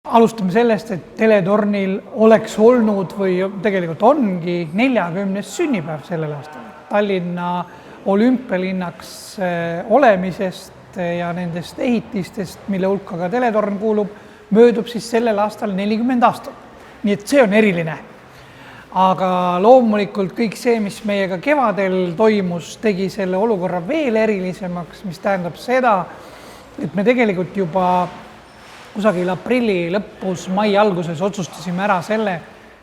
Alustame sellest, et teletornil oleks olnud või tegelikult ongi 40. sünnipäev sellel aastal. Tallinna olümpialinnaks olemisest ja nendest ehitistest, mille hulka ka teletorn kuulub, möödub siis sellel aastal 40 aastat. Nii et see on eriline. Aga loomulikult kõik see, mis meiega kevadel toimus, tegi selle olukorra veel erilisemaks, mis tähendab seda, et me tegelikult juba kusagil aprilli lõpus, mai alguses otsustasime ära selle,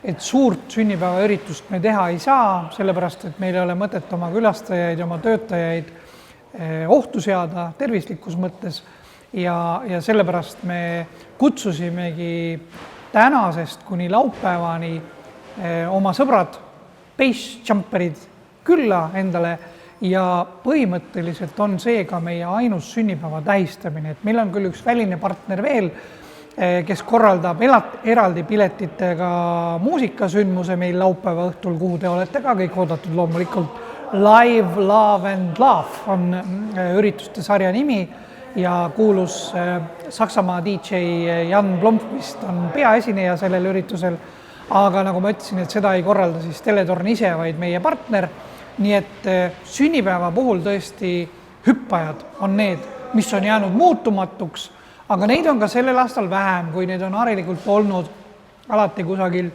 et suurt sünnipäevaüritust me teha ei saa, sellepärast, et meil ei ole mõtet oma külastajaid ja oma töötajaid ohtu seada tervislikus mõttes ja sellepärast me kutsusimegi tänasest kuni laupäevani oma sõbrad, base jumperid külla endale ja põhimõtteliselt on see ka meie ainus sünnipäeva tähistamine, et meil on küll üks väline partner veel, kes korraldab eraldi piletitega muusikasündmuse meil laupäeva õhtul, kuhu te olete ka kõik oodatud loomulikult. Live, Love and Laugh on ürituste sarja nimi ja kuulus Saksamaa DJ Jan Blomqvist on peaesineja sellel üritusel, aga nagu ma ütlesin, et seda ei korralda siis teletorn ise, vaid meie partner. Nii et sünnipäeva puhul tõesti hüppajad on need, mis on jäänud muutumatuks, aga neid on ka sellel aastal vähem, kui neid on harilikult olnud alati kusagil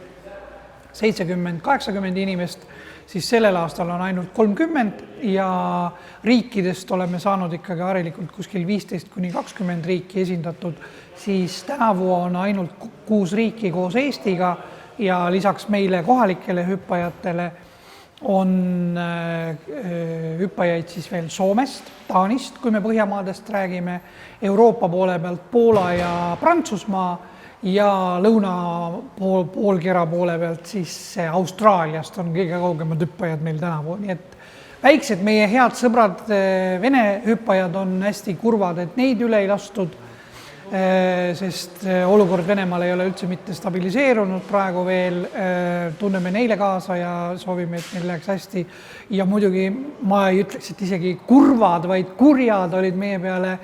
70-80 inimest, siis sellel aastal on ainult 30 ja riikidest oleme saanud ikkagi harilikult kuskil 15-20 riiki esindatud, siis tänavu on ainult 6 riiki koos Eestiga ja lisaks meile kohalikele hüppajatele on hüppajaid siis veel Soomest, Taanist, kui me Põhjamaadest räägime, Euroopa poole pealt Poola ja Prantsusmaa ja lõuna poolkera poole pealt siis Austraaliast on kõige kaugemad hüppajad meil tänavu. Nii et väiksed meie head sõbrad Vene hüppajad on hästi kurvad, et neid üle ei lastud, sest olukord Venemaal ei ole üldse mitte stabiliseerunud praegu veel, tunneme neile kaasa ja soovime, et neil läheks hästi. Ja muidugi ma ei ütleks, et isegi kurvad, vaid kurjad olid meie peale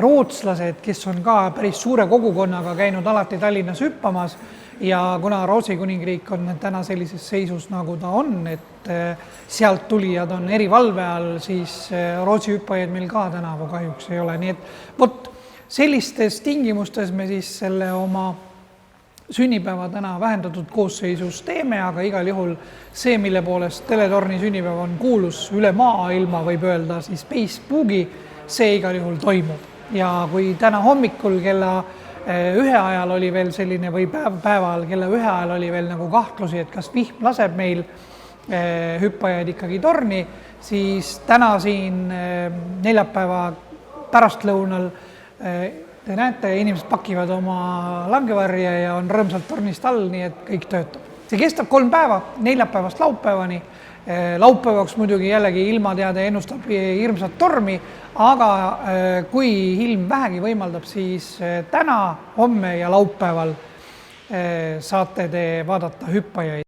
rootslased, kes on ka päris suure kogukonnaga käinud alati Tallinnas hüppamas ja kuna Rootsi kuningriik on täna sellises seisus, nagu ta on, et sealt tulijad on erivalve all, siis Rootsi hüppajaid meil ka tänavu kahjuks ei ole. Nii et vot sellistes tingimustes me siis selle oma sünnipäeva täna vähendatud koosseisus teeme, aga igal juhul see, mille poolest teletorni sünnipäev on kuulus üle maailma, võib öelda siis Space Boogie, see igal juhul toimub. Ja kui täna hommikul kella 1 ajal oli veel selline või päeval kella 1 ajal oli veel nagu kahtlusi, et kas vihm laseb meil hüppajaid ikkagi torni, siis täna siin neljapäeva pärastlõunal te näete, inimesed pakivad oma langevarje ja on rõõmsalt tornist all, nii et kõik töötab. See kestab 3 päeva, neljapäevast laupäevani. Laupäevaks muidugi jällegi ilmateade ennustab hirmsat tormi, aga kui ilm vähegi võimaldab, siis täna, homme ja laupäeval saate te vaadata hüppajaid.